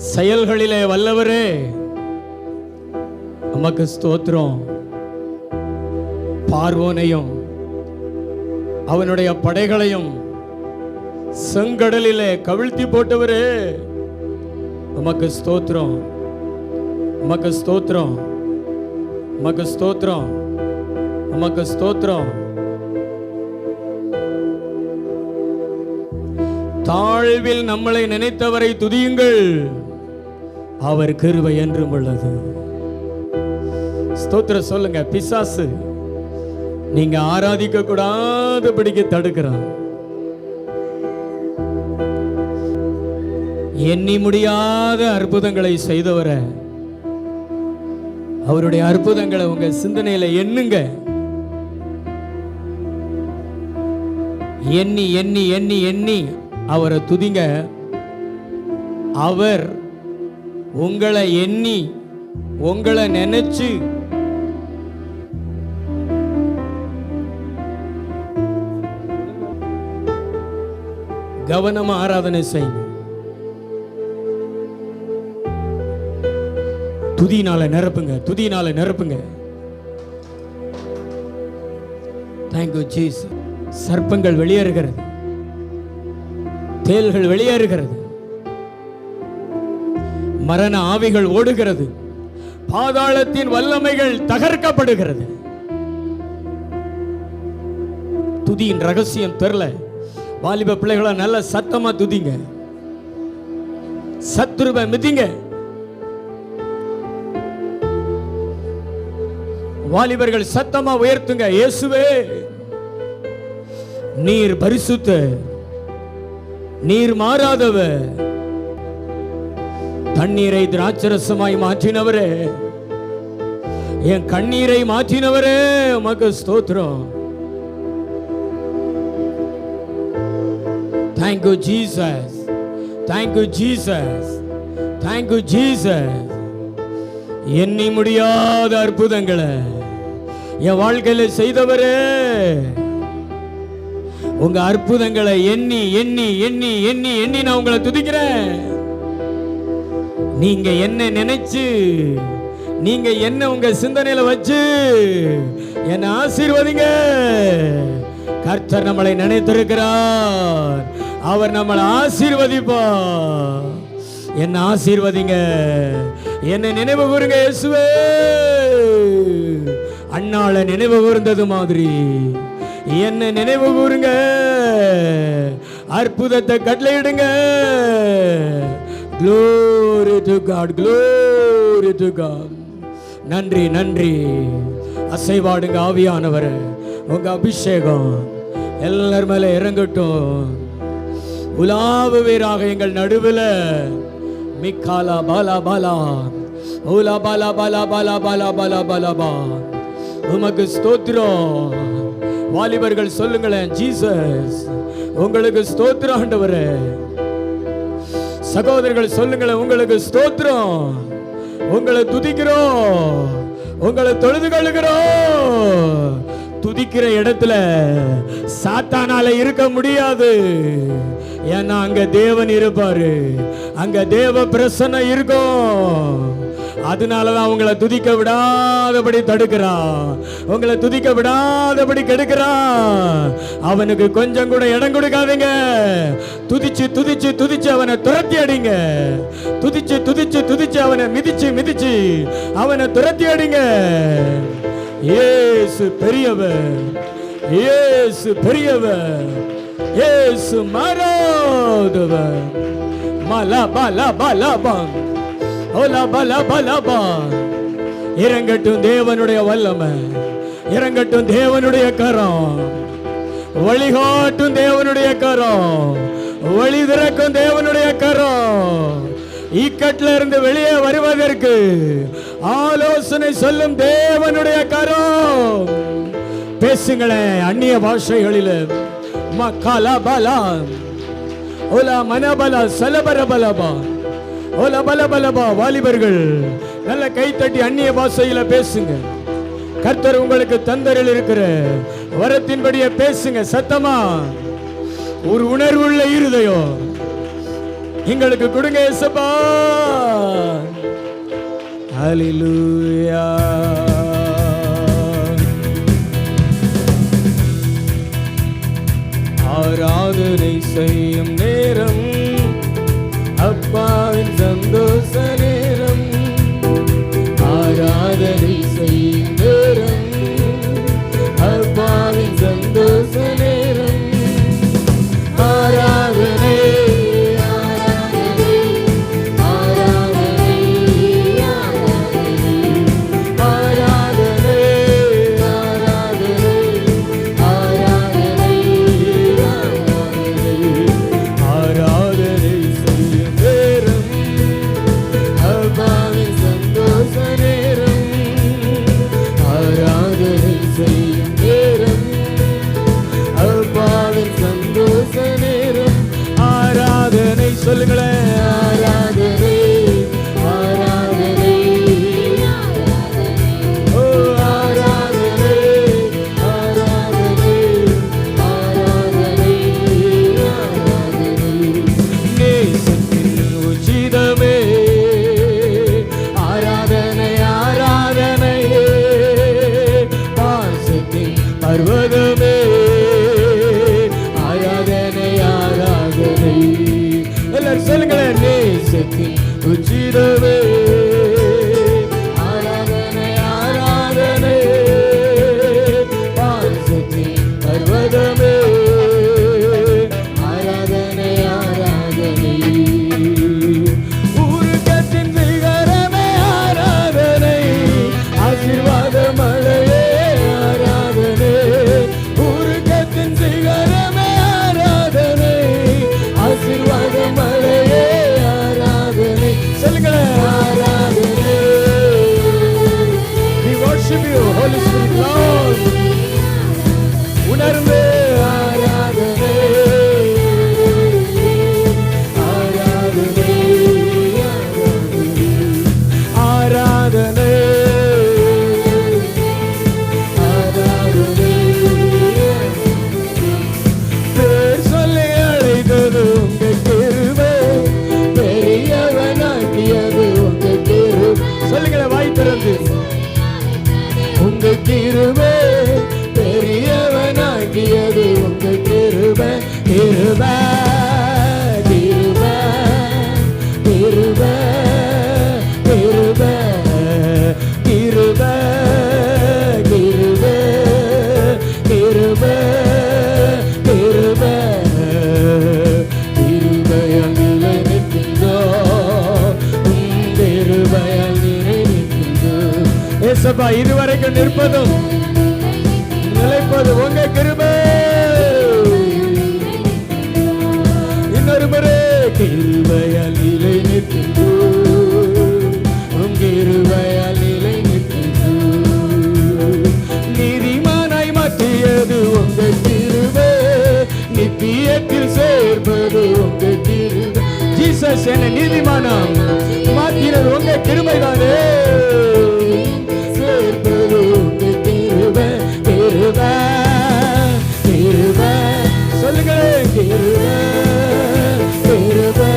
செயல்களிலே வல்லவரே உமக்கு ஸ்தோத்திரம். பார்வோனையும் அவனுடைய படைகளையும் செங்கடலிலே கவிழ்த்தி போட்டவரே உமக்கு ஸ்தோத்திரம், உமக்கு ஸ்தோத்திரம், உமக்கு ஸ்தோத்திரம், உமக்கு ஸ்தோத்திரம். தாழ்வில் நம்மளை நினைத்தவரை துதியுங்கள், அவர் கிருபை என்றும் உள்ளது. ஸ்தோத்திரம் சொல்லுங்க. பிசாசு நீங்க ஆராதிக்க கூடாதபடிக்கு தடுக்கிறான். எண்ணி முடியாத அற்புதங்களை செய்தவரை, அவருடைய அற்புதங்களை உங்க சிந்தனையில எண்ணுங்க. எண்ணி எண்ணி எண்ணி எண்ணி அவரை துதிங்க. அவர் உங்களை எண்ணி உங்களை நினைச்சு கவனமா ஆராதனை செய்யுங்க. துதினால நிரப்புங்க, துதினால நிரப்புங்க. Thank you Jesus. சர்ப்பங்கள் வெளியேறுகிறது, தேள்கள் வெளியேறுகிறது, மரண ஆவிகள் ஓடுகிறது, பாதாளத்தின் வல்லமைகள் தகர்க்கப்படுகிறது. துதியின் ரகசியம் தெரியல. வாலிப பிள்ளைகள நல்ல சத்தமா துதிங்க, சத்துருவை மிதிங்க. வாலிபர்கள் சத்தமா உயர்த்துங்க. இயேசுவே நீர் பரிசுத்த, நீர் மாறாதவர், தண்ணீரை திராட்சரசமாய் மாற்றினவரே, என் கண்ணீரை மாற்றினவரே உமக்கு ஸ்தோத்திரம். Thank you Jesus, thank you Jesus, thank you Jesus. எண்ணி முடியாத அற்புதங்களை என் வாழ்க்கையில செய்தவரே, உங்க அற்புதங்களை எண்ணி எண்ணி எண்ணி எண்ணி எண்ணி நான் உங்களை துதிக்கிறேன். நீங்க என்ன நினைச்சு, நீங்க என்ன உங்க சிந்தனையில வச்சு என்ன ஆசீர்வதிங்க. கர்த்தர் நம்மளை நினைத்திருக்கிறார், அவர் நம்மளை ஆசீர்வதிப்பார். என்ன ஆசீர்வதிங்க, என்ன நினைவு கூறுங்க. இயேசுவே அண்ணாள நினைவு கூர்ந்தது மாதிரி என்ன நினைவு கூறுங்க. அற்புதத்தை கட்டளையிடுங்க. Glory to God, glory to God. நன்றி நன்றி. அசைவாடுங்க ஆவியானவரே, உங்க அபிஷேகம் எல்லார் மேல இறங்கட்டும். உலாவுவீராக எங்கள் நடுவில். மிக்காலா பாலா பாலா ஓலா பாலா பாலா பாலா பாலா பாலா பாலா பா. உமக்கு ஸ்தோத்திரம். வாலிபர்கள் சொல்லுங்களேன், ஜீசஸ் உங்களுக்கு ஸ்தோத்திரம் ஆண்டவரே. சகோதரர்கள் சொல்லுங்களேன், உங்களுக்கு ஸ்தோத்திரம். உங்களை துதிக்கிறோம், உங்களை தொழுது கொள்ளுகிறோம். துதிக்கிற இடத்துல சாத்தானால இருக்க முடியாது. ஏன்னா அங்க தேவன் இருப்பாரு, அங்க தேவ பிரசன்னம் இருக்கும். அதனாலதான் உங்களை துதிக்க விடாதபடி தடுக்கிறான், உங்களை துதிக்க விடாதபடி கெடுக்கிறான். அவனுக்கு கொஞ்சம் கூட இடம் கொடுக்காதீங்க. துதிச்சு துதிச்சு துதிச்சு அவனை துரத்தி அடிங்க. துதிச்சு துதிச்சு துதிச்சு அவனை மிதிச்சு மிதிச்சு அவனை துரத்தி அடிங்க. இயேசு பெரியவர், இயேசு பெரியவர், இயேசு மாறாதவர். மலா பலா பலா பாம் ஓலா பலா பலா பாம். இறங்கட்டும் தேவனுடைய வல்லமை, இறங்கட்டும் தேவனுடைய கரம், வழிகாட்டும் தேவனுடைய கரம், வழி திறக்கும் தேவனுடைய கரம். இக்கட்டில இருந்து வெளியே வருவதற்கு ஆலோசனை சொல்லும் தேவனுடைய கரம். பேசுங்களேன் அந்நிய பாஷைகளில். மக்கலா பலா ஓலா மனபலா சலபரபலபா ஓலா பலபலபா. வாலிபர்கள் நல்ல கைத்தட்டி அந்நிய பாஷையில பேசுங்க. கர்த்தர் உங்களுக்கு தந்தரில் இருக்கிற வரத்தின்படியே பேசுங்க. சத்தமா ஒரு உணர்வுள்ள இருதயம், எங்களுக்கு கொடுங்க இயேசுப்பா. ஹல்லேலூயா. ஆராதனை செய்யும் நேரம், அப்பாவின் சந்தோஷ நேரம். ஆராதனை செய்யும் நேரம், அப்பாவின் சந்தோஷ நேரம். ஆராதனை சொல்லுங்களேன். ஆராதனை ஆராதனை ஓ ஆராதனை ஆராதனை ஆராதனை ஆராதனை. நேசத்தின் உச்சிதமே ஆராதனை ஆராதனை. பாசத்தின் பர்வதமே ஆராதனை ஆராதனை. சொல்லுங்களேன். நேசத்தின் உச்சிதமே ஆராதனை ஆராதனை. பாசத்தின் பர்வதமே ஆராதனை ஆராதனை. ஊருக்கத்தின் சிகரமே ஆராதனை. ஆசீர்வாத மழையே ஆராதனை. ஊருக்கத்தின் சிகரமே ஆராதனை. ஆசீர்வாத மழையே ஆராதனை. சொல்லுங்களேன். ஆராதனை. We worship you, Holy Spirit, Lord. உணர்ந்து ஆராதனை ஆராதனை ஆராதனை ஆராதனை. பேர் சொல்லி அழைத்தது உங்க கிருபை, பெரியவனாக்கியது உங்க கிருபை. சொல்லுங்களேன் வாய் திறந்து. உங்க கிருபை பெரியவனாக்கியது உங்க கிருபை. கிருபை கிருபை கிருபை கிருபை கிருபை கிருபை கிருபை கிருபை. கிருபையால் நிலை நிற்கின்றோம், கிருபையால் நிலை நிற்கின்றோம். ஏசப்பா, இதுவரைக்கும் நிற்பதும் நிலைப்பது உங்க கிருபை. இன்னொரு முறை. கிருபையால் நிலை நிற்கின்றோம், உங்க கிருபையால் நிலை நிற்கின்றோம். நீதிமானாய் மாற்றியது உங்க கிருபை, நித்தியத்தில் சேர்ப்பது உங்க கிருபை. ஜீசஸ் என்ன நீதிமானம் மாற்றினது உங்க கிருபை தானே. சேர்ப்பது உங்க கிருபை. கிருபை கிருபை. சொல்லுங்களேன். கிருபை கிருபை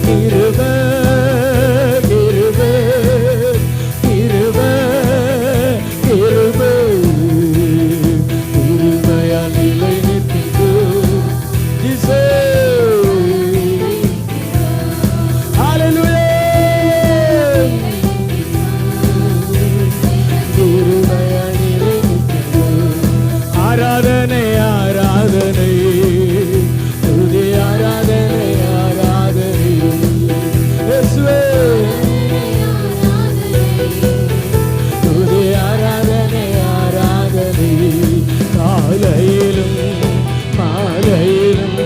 கிருபை கிருபை கிருபை கிருபை. கிருபையால் நிலை நிற்கின்றோம். ஹல்லேலூயா. கிருபையால் நிலை நிற்கின்றோம். ஆராதனை ஆராதனை துதி ஆராதனை ஆராதனை. இயேசுவே துதி ஆராதனை ஆராதனை. காலையிலும் மாலையிலும்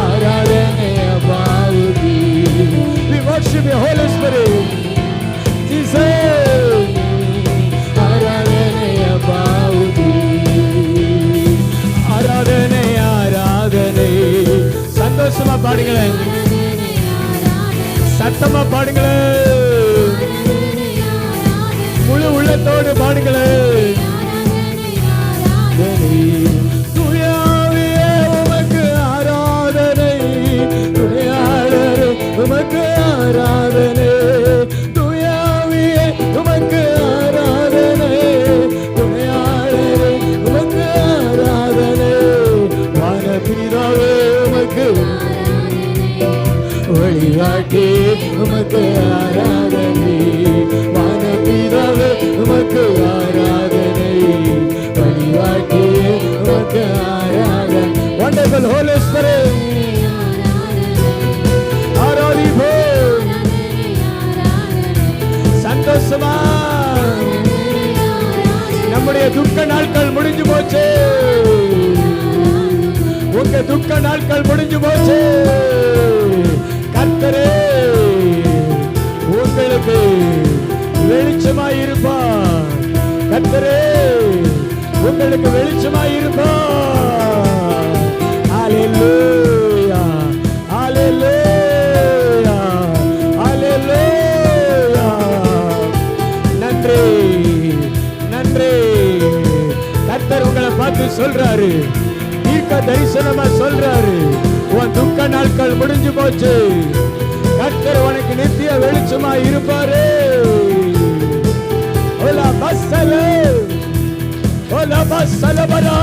ஆராதனை அப்பாவுக்கு. We worship you, Holy Spirit. Jesus. ஆராதனை அப்பாவுக்கு. ஆராதனை ஆராதனை. சந்தோஷமா பாடுங்களேன், சத்தமா பாடுங்களேன், முழு உள்ளத்தோடு பாடுங்களேன். தூயாவியே உமக்கு ஆராதனை, துணையாய் வழிகாட்டி உமக்கு ஆராதனை, வானபிதாவே உமக்கு ஆராதனை, வழிகாட்டி உமக்கு ஆராதனை. Wonderful Holy Spirit, ஆராதிப்போம். சந்தோஷமா நம்முடைய துக்க நாட்கள் முடிஞ்சு போச்சு. உங்க துக்க நாட்கள் முடிஞ்சு போச்சு. கர்த்தரே உங்களுக்கு வெளிச்சமாய் இருப்பார். கர்த்தரே உங்களுக்கு வெளிச்சமாய் இருப்பார். ஹல்லேலூயா, ஹல்லேலூயா, ஹல்லேலூயா. நன்றி, நன்றி. கர்த்தர் உங்களை பார்த்து சொல்றாரு, தீர்க்க தரிசனமா சொல்றாரு, உன் துக்க நாட்கள் முடிஞ்சு போச்சு. கர்த்தர் உனக்கு நித்திய வெளிச்சமா இருப்பாரு. ஓலா பஸ்ஸல, ஓலா பஸ்ஸலபரா,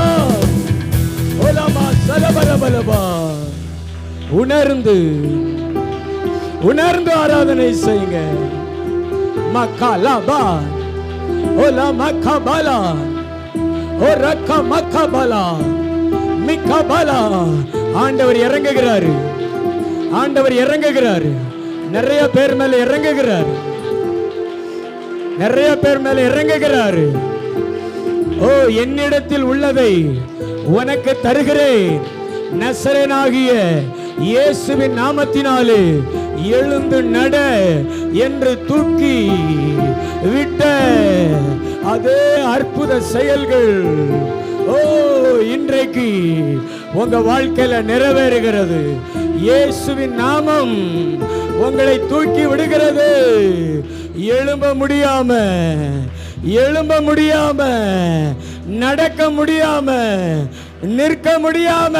ஓலா பஸ்ஸலபரபலபா. உணர்ந்து உணர்ந்து ஆராதனை செய்யுங்க. மக்கலபா, ஓலா மக்கபலா, ஓ ரக்க மக்கபலா, மிக்கபலா. ஆண்டவர் இறங்குகிறாரு, ஆண்டவர் இறங்குகிறாரு. நிறைய பேர் மேல இறங்குகிறாரு, நிறைய பேர் மேல இறங்குகிறாரு. ஓ, என்னிடத்தில் உள்ளதை உனக்கு தருகிறேன், நசரேனாகிய இயேசுவின் நாமத்தினாலே எழுந்து நட என்று தூக்கி விட்ட அதே அற்புத செயல்கள் ஓ இன்றைக்கு உங்க வாழ்க்கையில நிறைவேறுகிறது. இயேசுவின் நாமம் உங்களை தூக்கி விடுகிறது. எழும்ப முடியாம, எழும்ப முடியாம, நடக்க முடியாம, நிற்க முடியாம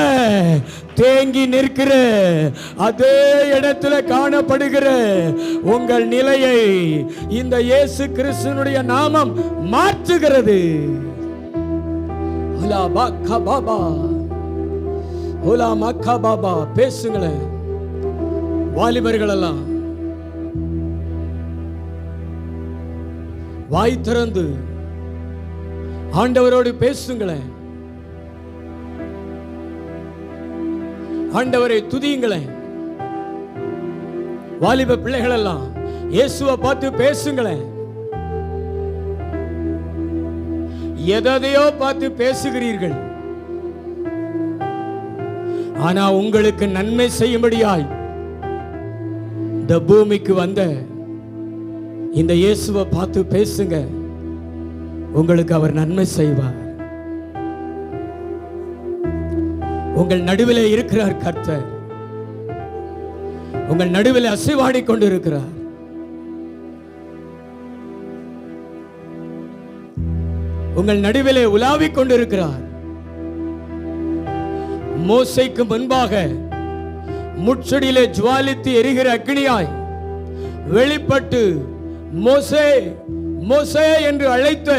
தேங்கி நிற்கிற அதே இடத்துல காணப்படுகிற உங்கள் நிலையை இந்த இயேசு கிறிஸ்துவினுடைய நாமம் மாற்றுகிறது. பேசுங்களேன் வாலிபர்கள் எல்லாம், வாய் திறந்து ஆண்டவரோடு பேசுங்களேன், ஆண்டவரை துதியுங்களேன். வாலிப பிள்ளைகள் எல்லாம் இயேசுவை பார்த்து பேசுங்களேன். எதையோ பார்த்து பேசுகிறீர்கள், ஆனா உங்களுக்கு நன்மை செய்யும்படியாய் இந்த பூமிக்கு வந்த இந்த இயேசுவை பார்த்து பேசுங்க. உங்களுக்கு அவர் நன்மை செய்வார். உங்கள் நடுவிலே இருக்கிறார் கர்த்தர். உங்கள் நடுவிலே அசைவாடி கொண்டிருக்கிறார். உங்கள் நடுவிலே உலாவிக் கொண்டிருக்கிறார். மோசேக்கு முன்பாக முட்செடியிலே ஜுவாலித்து எரிகிற அக்னியாய் வெளிப்பட்டு மோசே மோசே என்று அழைத்த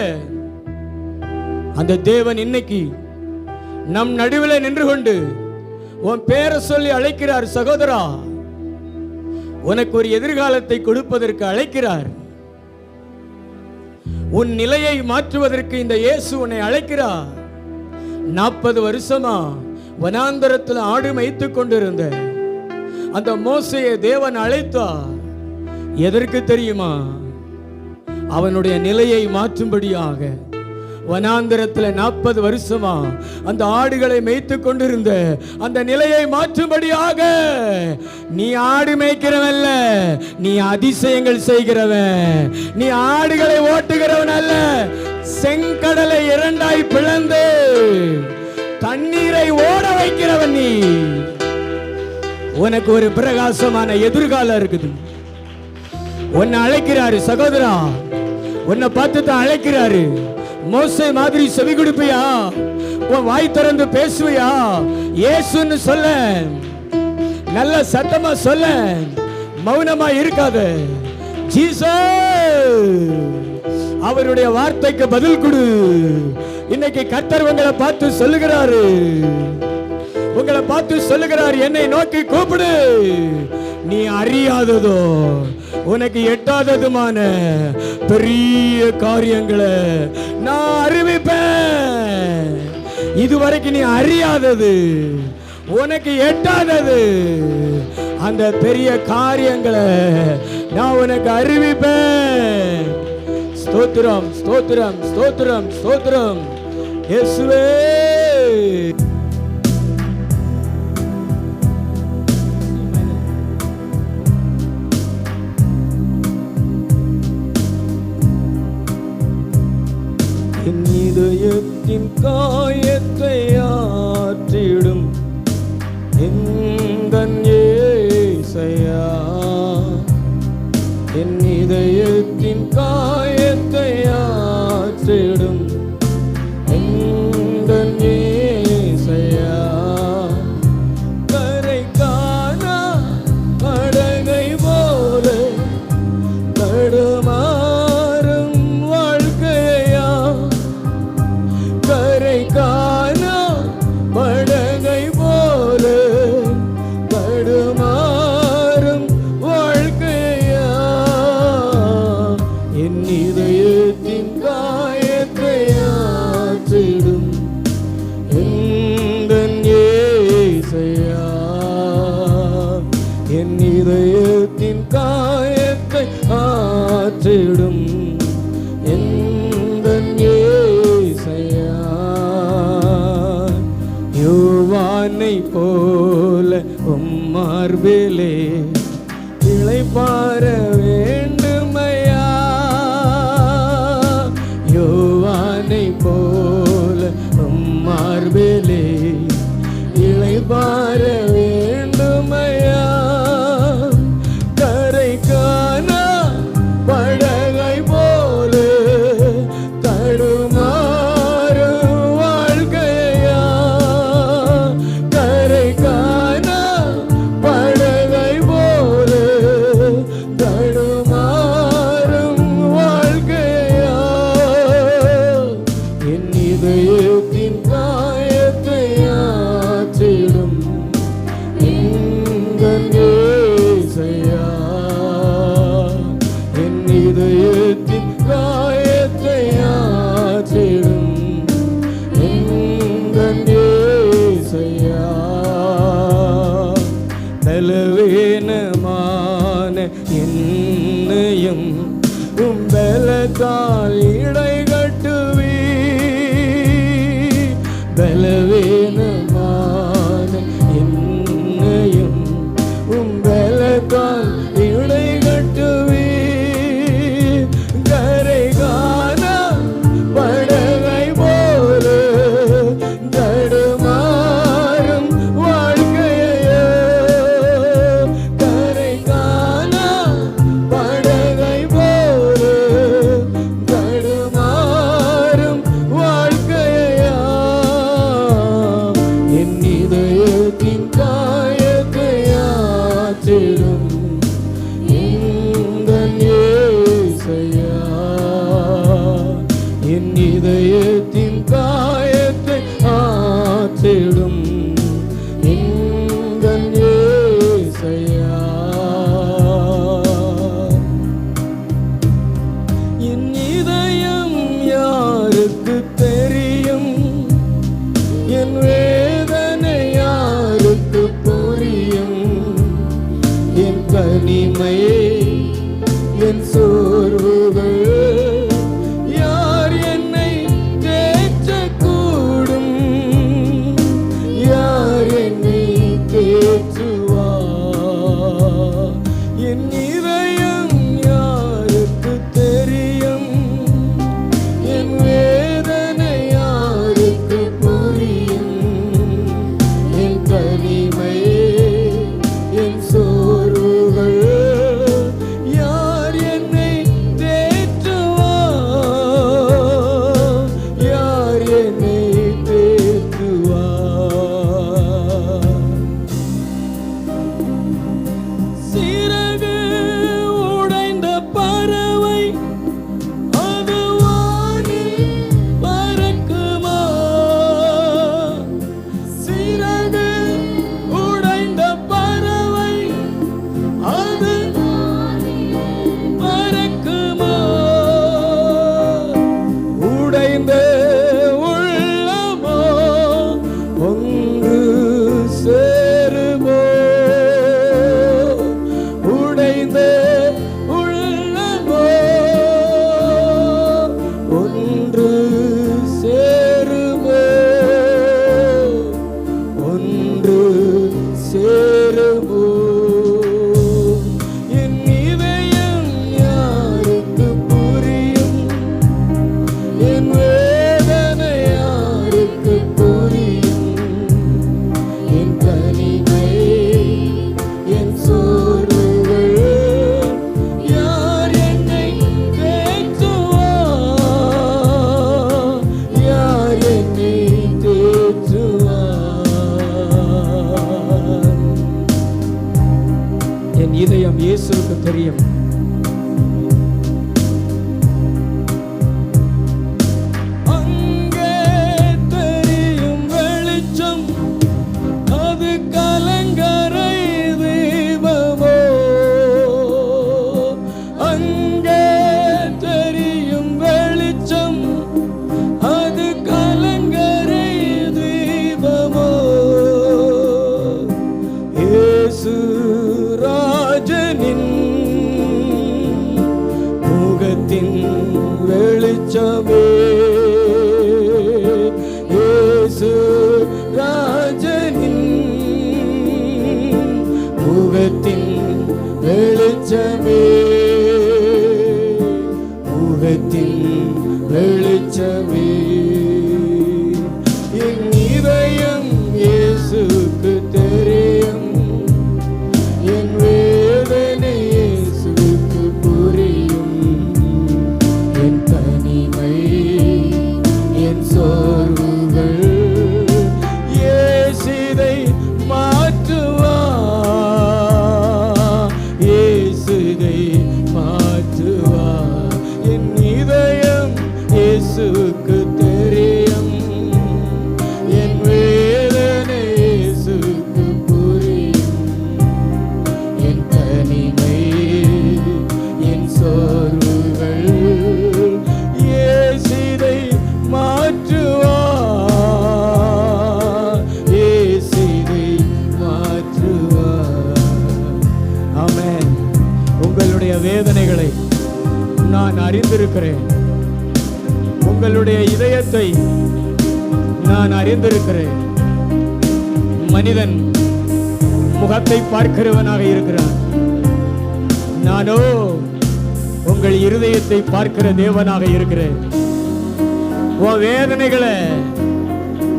அந்த தேவன் இன்னைக்கு நம் நடுவில் நின்று கொண்டு உன் பேரை சொல்லி அழைக்கிறார். சகோதரா, உனக்கு ஒரு எதிர்காலத்தை கொடுப்பதற்கு அழைக்கிறார். உன் நிலையை மாற்றுவதற்கு இந்த இயேசு உன்னை அழைக்கிறார். 40 வருஷமா வனாந்தரத்தில் ஆடு மேய்த்துக் கொண்டிருந்த அந்த மோசேயை தேவன் அழைத்தார். எதற்கு தெரியுமா? அவனுடைய நிலையை மாற்றும்படியாக. வனாந்தரத்தில் 40 வருஷமா அந்த ஆடுகளை மேய்த்துக் கொண்டிருந்த அந்த நிலையை மாற்றும்படியாக. நீ ஆடு மேய்க்கிறவன், நீ அதிசயங்கள் செய்கிறவன். நீ ஆடுகளை ஓட்டுகிறவன் அல்ல. செங்கடலை 2ஆய் பிளந்து தண்ணீரை ஓட வைக்கிறவன் நீ. உனக்கு ஒரு பிரகாசமான எதிர்காலம் இருக்குது. உன்னை அழைக்கிறாரு சகோதரா, உன்னை பார்த்து தான் அழைக்கிறாரு. மோசே மாதிரி செவி கொடுப்பியா? உன் வாய் திறந்து பேசுவியா? இயேசுன்னு சொல்ல, நல்ல சத்தமா சொல்ல, மௌனமா இருக்காத. ஜீசஸ், அவருடைய வார்த்தைக்கு பதில் கொடு. இன்னைக்கு கர்த்தர் உங்களை பார்த்து சொல்லுகிறாரு, உங்களை பார்த்து சொல்லுகிறார், என்னை நோக்கி கூப்பிடு, நீ அறியாததோ உனக்கு எட்டாததுமான பெரிய காரியங்களை நான் அறிவிப்பேன். இதுவரைக்கும் நீ அறியாதது, உனக்கு எட்டாதது, அந்த பெரிய காரியங்களை நான் உனக்கு அறிவிப்பேன். ஸ்தோத்திரம், ஸ்தோத்திரம், ஸ்தோத்திரம், ஸ்தோத்திரம் இயேசுவே. என் இதயத்தின் காயத்தை ஆற்றிடும் எந்தன் இயேசையா, என் இதயத்தின் காயத்தை ஆற்றிடும் எந்தன் இயேசையா, கரை காணா படகை போல தடுமாறும் வாழ்க்கையா, கரை காணா படகை போல தடுமாறும் வாழ்க்கையா, என் இதயத்தின் காயத்தை ஆற்றிடும் எந்தன் இயேசையா, என் இதயத்தின் காயத்தை ஆற்றிடும் எந்தன் இயேசையா. யோவானை போல உம்மார்பிலே இளைப்பாற வேண்டுமையா, யோவானை போல உம்மார்பிலே இளைப்பாற வேண்டுமையா, கரை காணா படகை போல தடுமாறும் வாழ்க்கையா, கரை காணா படகை போல தடுமாறும் வாழ்க்கையா, என் இதயத்தின் காயத்தை ஆற்றிடும் எந்தன் இயேசையா, என் இதயத்தின் காயத்தை ஆற்றிடும் எந்தன் இயேசையா. பலவீனமான என்னையும் பலத்தால் இடை கட்டுவி, பலவீனமான என்னையும் பலத்தால் இடை கட்டுவி, கரை காணா படகை போல தடுமாறும் வாழ்க்கையா, கரை காணா படகை போல தடுமாறும் வாழ்க்கையா, என் இதயத்தின் காயத்தை ஆற்றிடும் எந்தன் இயேசையா, என் இதயத்தின் காயத்தை ஆற்றிடும் எந்தன் இயேசையா. என் இதயம் யாருக்கு தெரியும், என் வேதனை யாருக்கு புரியும், என் தனிமை என் சோர்வுகள் யார் என்னை தேற்றக்கூடும், யார் என்னை தேற்றுவார், என் இதயம் யாருக்கு தெரியும், என் வேதனை யாருக்கு புரியும், என் தனிமை என் சோர்வுகள் யார் என்னை தேற்றுவார், யார் என்னை தேற்றுவார். சிறகு உடைந்த பறவை அது வானில் பறக்குமா, சிறகு உடைந்த பறவை இதயம் இயேசுவுக்கு தெரியும். அங்கே தெரியும் வெளிச்சம், அது கலங்கரை தீபமோ. அங்கே தெரியும் வெளிச்சம், அது கலங்கரை தீபமோ. இயேசு ராஜனின் முகத்தின் வெளிச்சமே, இயேசு ராஜனின் முகத்தின் வெளிச்சமே, முகத்தின் வெளிச்சமே. என் இதயம் இயேசுக்கு தெரியும், என் வேதனை இயேசுக்கு புரியும். என் தனிமை, என் சோர்வுகள் இயேசுதை மாற்றுவார், இயேசுதை மாற்றுவார். என் இதயம் இயேசுக்கு தெரியும், என் வேதனை இயேசுக்கு புரியும். என் தனிமை, என் சோர்வுகள் இயேசுதை மாற்றுவார், இயேசுதை மாற்றுவார். ஆமென். உங்களுடைய வேதனைகளை நான் அறிந்திருக்கிறேன், உங்களுடைய இதயத்தை நான் அறிந்திருக்கிறேன். மனிதன் முகத்தை பார்க்கிறவனாக இருக்கிறான், நானோ உங்கள் இருதயத்தை பார்க்கிற தேவனாக இருக்கிறேன். உன் வேதனைகளை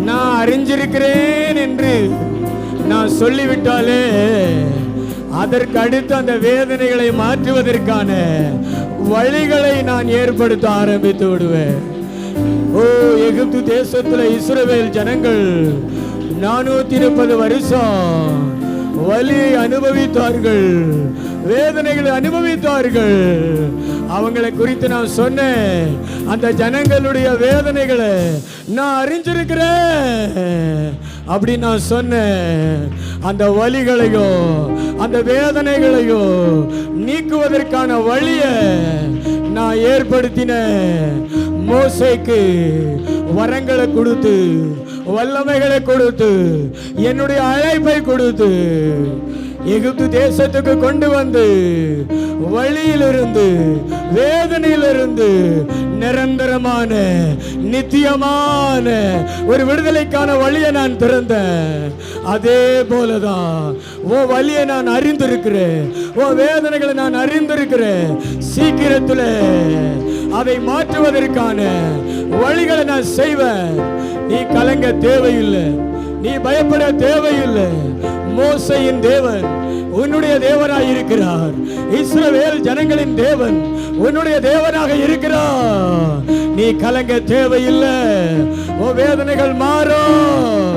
நான் அறிஞ்சிருக்கிறேன் என்று நான் சொல்லிவிட்டாலே அதற்கு அடுத்து அந்த வேதனைகளை மாற்றுவதற்கான வழிகளை நான் ஏற்படுத்த ஆரம்பித்து விடுவேன். ஓ, எகிப்து தேசத்துல இஸ்ரவேல் ஜனங்கள் 430 வருஷம் வலியை அனுபவித்தார்கள், வேதனைகளை அனுபவித்தார்கள். அவங்களை குறித்து நான் சொன்னேன், அந்த ஜனங்களுடைய வேதனைகளை நான் அறிஞ்சிருக்கிறேன் அப்படி நான் சொன்னேன். அந்த வலிகளையோ அந்த வேதனைகளையோ நீக்குவதற்கான வழியை நான் ஏற்படுத்தினேன். மோசேக்கு வரங்களை கொடுத்து, வல்லமைகளை கொடுத்து, என்னுடைய அழைப்பை கொடுத்து எகிப்து தேசத்துக்கு கொண்டு வந்து வழியிலிருந்து, வேதனையிலிருந்து நிரந்தரமான நித்தியமான ஒரு விடுதலைக்கான வழியை நான் திறந்தேன். அதே போலதான் ஓ வழியை நான் அறிந்திருக்கிறேன், ஓ வேதனைகளை நான் அறிந்திருக்கிறேன். சீக்கிரத்தில் அதை மாற்றுவதற்கான வழிகளை நான் செய்வேன். நீ கலங்க தேவையில்லை, நீ பயப்பட தேவையில்லை. மோசேயின் தேவன் உன்னுடைய தேவனாக இருக்கிறார். இஸ்ரவேல் ஜனங்களின் தேவன் உன்னுடைய தேவனாக இருக்கிறார். நீ கலங்க தேவையில்லை. உன் வேதனைகள் மாறும்,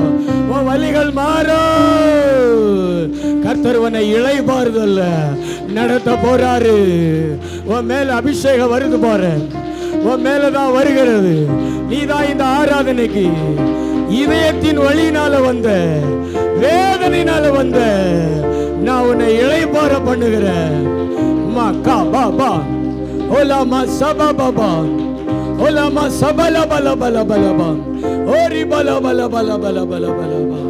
உன் வலிகள் மாறும். கர்த்தர் உன்னை இளைப்பாறுதல்ல நடத்த போறாரு. உன் மேல அபிஷேகம் வருது பாரு, உன் மேலதான் வருகிறது. நீதான் இந்த ஆராதனைக்கு இதயத்தின் வழியினால வந்த, வேதனையினால வந்த, நான் உன்னை இளைப்பாற பண்ணுகிறேன். மா கா பா பா ஓலா மா சபா பாபா ஓலா மா சபல பல பல பல பா ஓரி பல பல பல பல பல பல பா.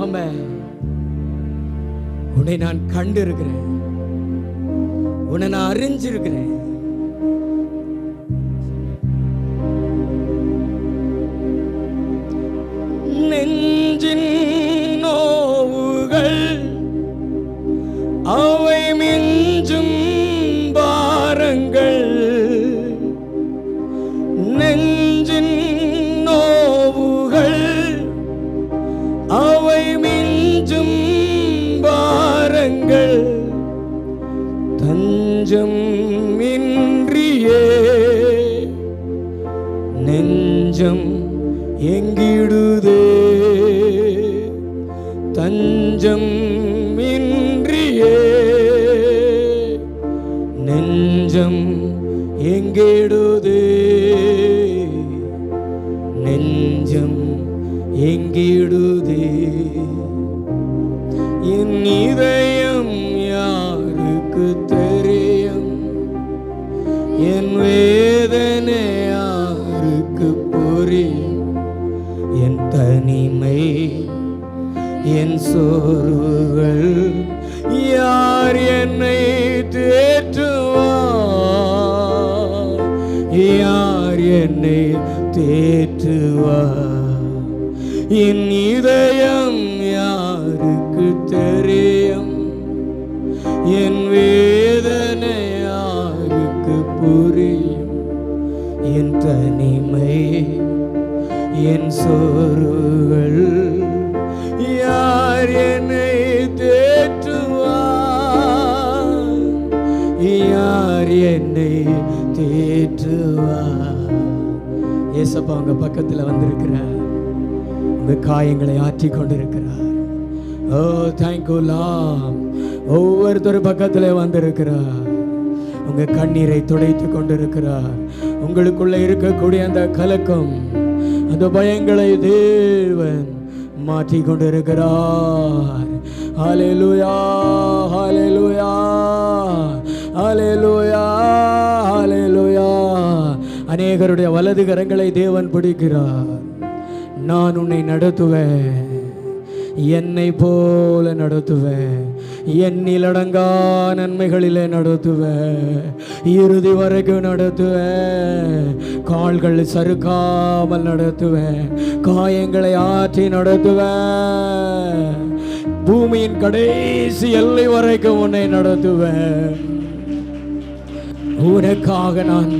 ஆமென். உன்னை நான் கண்டு இருக்கிறேன், உன்னை நான் அறிஞ்சிருக்கிறேன். நெஞ்சின் நோவுகள் அவை மிஞ்சும் பாரங்கள், நெஞ்சின் நோவுகள் அவை மிஞ்சும் பாரங்கள், தஞ்சம் இன்றியே நெஞ்சம் எங்கிடுதே, தஞ்சம் இன்றி நன்றியே. நெஞ்சம் எங்கிடுதே, நெஞ்சம் எங்கிடுதே, என் இதயம் யாருக்கு தெரியும், என் வேதனை யாருக்கு புரியும், என் தனிமை என் சோர்வுகள் யார் என்னை தேற்றுவார், யார் என்னை தேற்றுவார், என் இதயம் யாருக்கு தெரியும், என் வேதனை யாருக்கு புரியும், என் தனிமை என் சோர்வுகள் யார் என்னை தேற்றுவார், யார் என்னை தேற்றுவார். ஏசப்பா உங்க பக்கத்துல வந்திருக்கிறார், உங்க காயங்களை ஆற்றிக் கொண்டிருக்கிறார். ஓ தேங்க்யூ லார்ட். ஒவ்வொருத்தர் பக்கத்துல வந்திருக்கிறார், உங்க கண்ணீரை துடைத்து கொண்டிருக்கிறார். உங்களுக்குள்ள இருக்கக்கூடிய அந்த கலக்கம், அந்த பயங்களை தேவன் மாற்றிக் கொண்டிருக்கிறார். ஹல்லேலூயா, ஹல்லேலூயா, ஹல்லேலூயா, ஹல்லேலூயா. அநேகருடைய வலது கரங்களை தேவன் பிடிக்கிறார். நான் உன்னை நடத்துவேன், என்னை போல நடத்துவேன், எண்ணிலடங்கா நன்மைகளிலே நடத்துவேன், இறுதி வரைக்கும் நடத்துவேன், கால்கள் சறுக்காமல் நடத்துவேன், காயங்களை ஆற்றி நடத்துவேன், பூமியின் கடைசி எல்லை வரைக்கும் உன்னை நடத்துவேன். உனக்காக நான்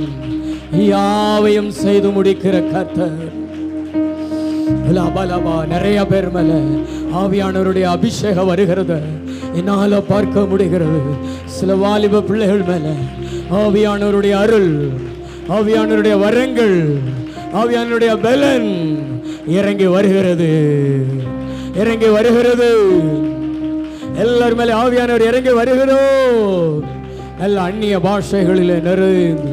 யாவையும் செய்து முடிக்கிற கர்த்தர். நிறைய பேர் மேல ஆவியானவருடைய அபிஷேகம் வருகிறது, என்னால பார்க்க முடிகிறது. சில வாலிப பிள்ளைகள் மேல ஆவியானவருடைய அருள், ஆவியானவருடைய வரங்கள், ஆவியானவருடைய பலன் இறங்கி வருகிறது, இறங்கி வருகிறது. எல்லார் மேல ஆவியானவர் இறங்கி வருகிறோம். எல்லா அந்நிய பாஷைகளிலே நிறைந்து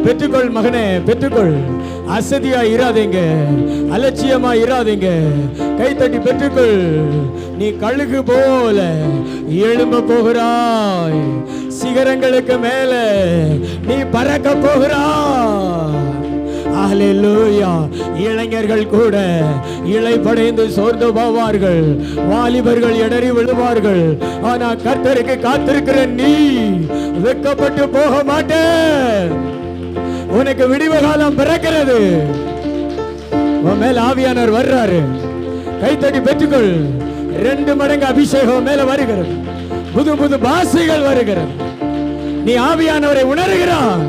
பெற்றுக்கொள் மகனே, பெற்றுக்கொள். அசதியா இராதீங்க, அலட்சியமா இராதீங்க, கைத்தட்டி பெற்றுக்கொள். நீ கழுகு போல எழும்ப போகிறாய், சிகரங்களுக்கு மேல நீ பறக்க போகிறாய். ஹல்லேலூயா. இளைஞர்கள் கூட இளைப்படைந்து சோர்ந்து போவார்கள், வாலிபர்கள் இடறி விழுவார்கள். ஆனா கர்த்தருக்கு காத்திருக்கிற நீ வெட்கப்பட்டு போக மாட்டே. உனக்கு விடிவு காலம் பிறக்கிறது. உன் மேல ஆவியானவர் வர்றாரு, கைத்தடி பெற்றுக்கொள். 2 மடங்கு அபிஷேகம் மேல வருகிறது, புது புது பாஷைகள் வருகிறது. நீ ஆவியானவரை உணர்கிறாய்.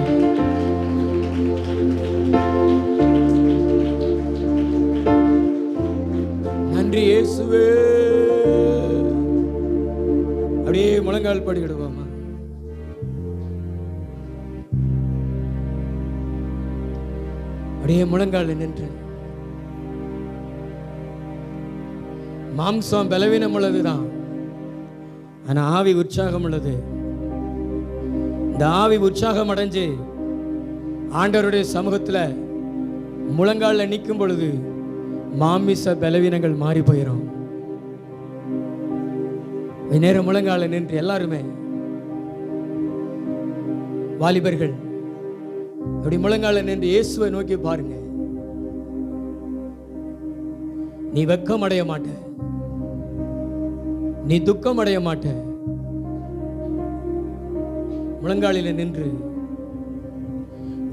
நன்றி இயேசுவே. அப்படியே முழங்கால் படிக்கிடுவோமா? அப்படியே முழங்கால் நின்று. மாம்சம் பலவீனம் உள்ளதுதான், ஆனா ஆவி உற்சாகம் உள்ளது. இந்த ஆவி உற்சாகம் அடைஞ்சு ஆண்டவருடைய சமூகத்துல முழங்கால நிற்கும் பொழுது மாமிச பலவீனங்கள் மாறி போயிடும். நேரம் முழங்கால நின்று எல்லாருமே வாலிபர்கள் அப்படி முழங்கால நின்று இயேசுவை நோக்கி பாருங்க. நீ வெட்கம் அடைய மாட்ட, நீ துக்கம் அடைய மாட்ட. முழங்காலில நின்று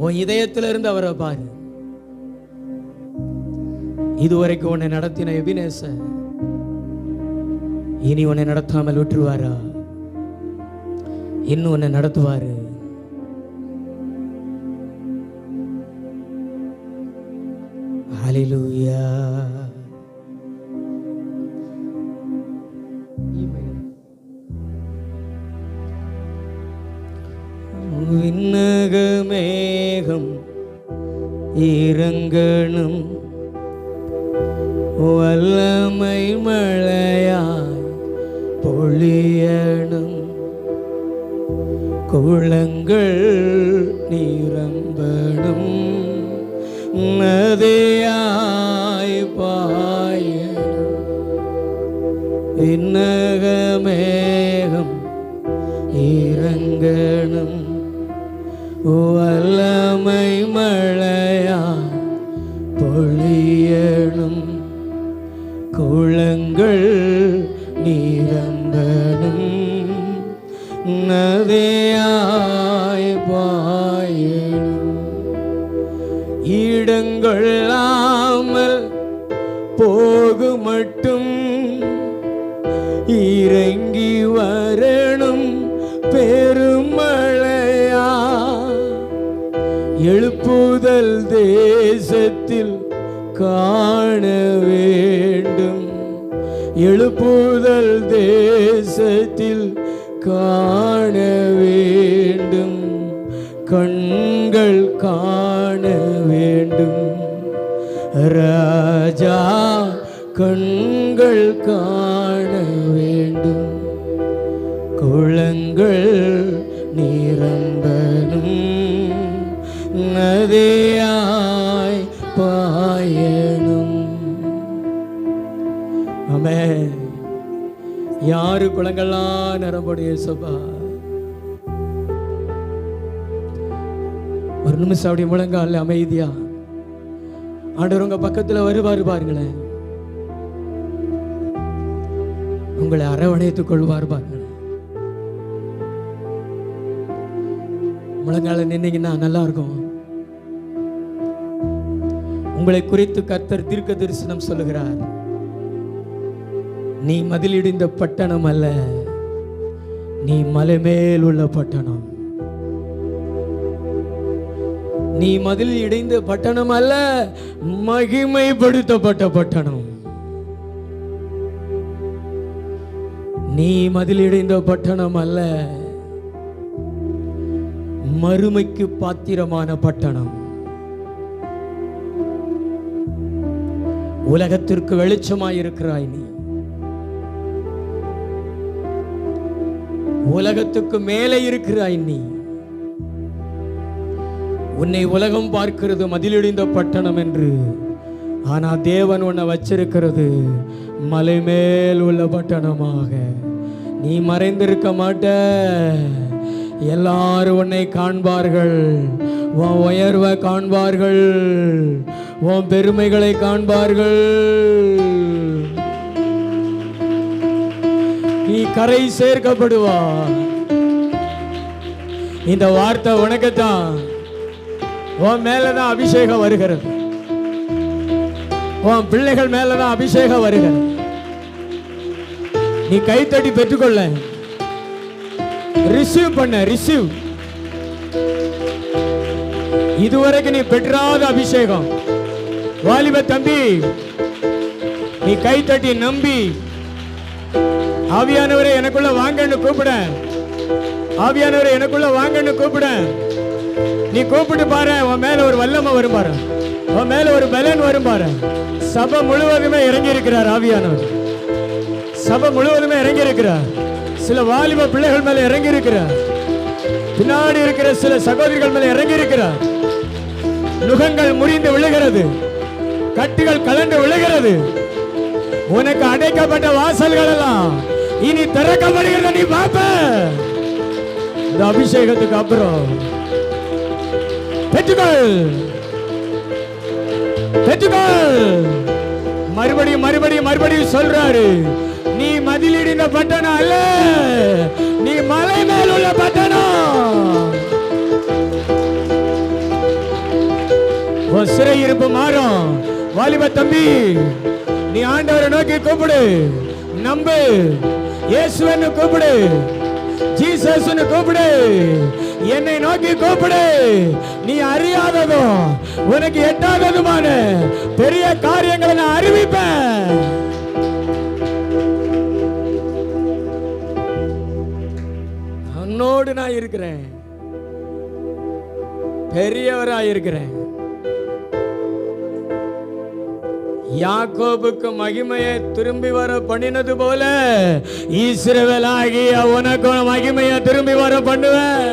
உன் இதயத்திலிருந்து அவரை பாரு. இதுவரைக்கும் உன்னை நடத்தின எபினேசர் இனி உன்னை நடத்தாமல் விட்டுருவாரா? இன்னும் உன்னை நடத்துவாரு. ஹல்லேலூயா. விண்ணகமேகம் இறங்கணும், வல்லமை மழையாய் பொழியணும், குளங்கள் நிரம்பணும், நதியாய் பாயணும், விண்ணகமேகம் இறங்கணும், வல்லமை மழையா பொழியணும், குளங்கள் நிரம்பணும், நதியாய் பாயணும், இடங்கொள்ளாமல் போகு மட்டும் இறங்கி வரணும் பெருமழையா, எழுப்புதல் தேசத்தில் காண வேண்டும், எழுப்புதல் தேசத்தில் காண வேண்டும், கண்கள் காண வேண்டும், ராஜா கண்கள் காண வேண்டும், குளங்கள் நிரம்பணும், நதியாய் பாயணும். ஆமென். யாரு குளங்கள்லாம் நிரம்புடைய சபா? ஒரு நிமிஷம் அப்படி முழங்கால அமைதியா ஆண்டவர் உங்க பக்கத்துல வருவாரு பாருங்களேன், உங்களை அரவணைத்துக் கொள்வார் பாருங்களேன். முழங்கால நின்னீங்கன்னா நல்லா இருக்கும். உங்களை குறித்து கர்த்தர் தீர்க்க தரிசனம் சொல்லுகிறார். நீ மதிலிடிந்த பட்டணம் அல்ல, நீ மலை மேல் உள்ள பட்டணம். நீ மதில் இடைந்த பட்டணம் அல்ல, மகிமைப்படுத்தப்பட்ட பட்டணம். நீ மதில் இடைந்த பட்டணம் அல்ல, மறுமைக்கு பாத்திரமான பட்டணம். உலகத்திற்கு வெளிச்சமாயிருக்கிறாய் நீ. உலகத்துக்கு மேலே இருக்கிறாய் நீ. உன்னை உலகம் பார்க்கிறது மதிலிடிந்த பட்டணம் என்று, ஆனா தேவன் உன்னை வச்சிருக்கிறது மலை மேல் உள்ள பட்டணமாக. நீ மறைந்திருக்க மாட்ட. எல்லாரும் உன்னை காண்பார்கள், உன் உயர்வை காண்பார்கள், உன் பெருமைகளை காண்பார்கள். நீ கரை சேர்க்கப்படுவா. இந்த வார்த்தை உனக்குத்தான். உன் மேலதான் அபிஷேகம் வருகிறது, உன் பிள்ளைகள் மேலதான் அபிஷேகம் வருகிறது. நீ கைத்தட்டி பெற்றுக்கொள்ள, ரிசீவ் பண்ண, ரிசீவ். இதுவரைக்கும் நீ பெற்றாத அபிஷேகம். வாலிப தம்பி, நீ கைத்தட்டி நம்பி, ஆவியானவரை எனக்குள்ள வாங்கன்னு கூப்பிட, ஆவியானவரை எனக்குள்ள வாங்கன்னு கூப்பிட. நீ கூப்பிட்டு பாரு, உன் மேல ஒரு வல்லமை வரும் பாரு, உன் மேல ஒரு பலன் வரும் பாரு. சபை முழுவதுமே இறங்கி இருக்கிறார் ஆவியானவர். சபை முழுவதுமே இறங்கி இருக்கிறார். சில வாலிப பிள்ளைகள் மேல இறங்கி இருக்கிறார். பின்னாடி இருக்கிற சில சகோதரிகள் மேல இறங்கி இருக்கிறார். நுகங்கள் முறிந்து விழுகிறது, கட்டுகள் கலந்து விழுகிறது. உனக்கு அடைக்கப்பட்ட வாசல்கள் எல்லாம் இனி திறக்கப்படுகிறத நீ பார்ப்ப. இந்த அபிஷேகத்துக்கு அப்புறம் பெற்றுக்கொள், பெற்றுக்கொள். மறுபடியும் மறுபடியும் மறுபடியும் சொல்றாரு, நீ மதிலிடிந்த பட்டணம் அல்ல, நீ மலை மேல் உள்ள பட்டணம். சிறையிருப்பு மாறும். வாலிப தம்பி, நீ ஆண்டவரை நோக்கி கூப்பிடு, நம்பு. இயேசுன்னு கூப்பிடு, ஜீசஸ்ன்னு கூப்பிடு, என்னை நோக்கி கூப்பிடு. நீ அறியாததும் உனக்கு எட்டாததுமான பெரிய காரியங்களை நான் அறிவிப்பேன். உன்னோடு நான் இருக்கிறேன், பெரியவராய் இருக்கிறேன். யாக்கோபுக்கு மகிமையை திரும்பி வர பண்ணினது போல இஸ்ரவேலாகிய உனக்கு மகிமையை திரும்பி வர பண்ணுவேன்.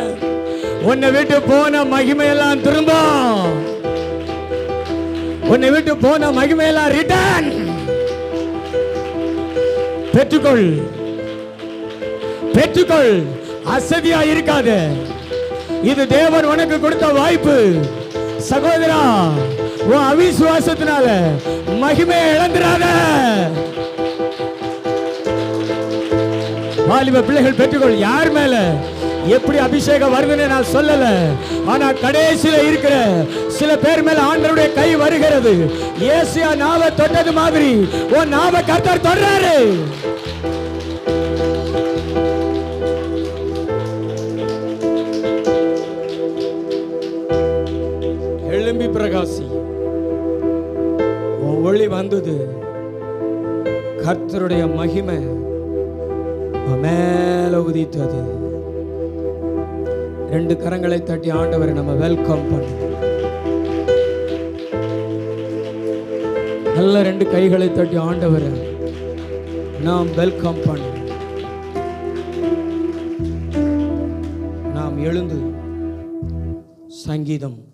உன்னை விட்டு போன மகிமையெல்லாம் திரும்ப, உன்னை விட்டு போன மகிமையெல்லாம் ரிட்டர்ன் பெற்றுக்கொள், பெற்றுக்கொள். அசதியா இருக்காது. இது தேவன் உனக்கு கொடுத்த வாய்ப்பு. சகோதரா, உன் அவிசுவாசத்தினால மகிமையை இழந்துடாத. வாலிப பிள்ளைகள் பெற்றுக்கொள். யார் மேல எப்படி அபிஷேகம் வருதுன்னு நான் சொல்லல, ஆனா கடைசியில இருக்கிற சில பேர் மேல ஆண்டவருடைய கை வருகிறது. ஏசியா நாவை தொட்டது மாதிரி உன் நாவை கர்த்தர் தொடுறாரு. எழும்பி பிரகாசி. உன் ஒளி வந்தது. கர்த்தருடைய மகிமை மேல உதித்தது. 2 கரங்களை தட்டி ஆண்டவரை நம்ம வெல்கம் பண்ணு. நல்ல 2 கைகளை தட்டி ஆண்டவரை நாம் வெல்கம் பண்ணு. நாம் எழுந்து சங்கீதம்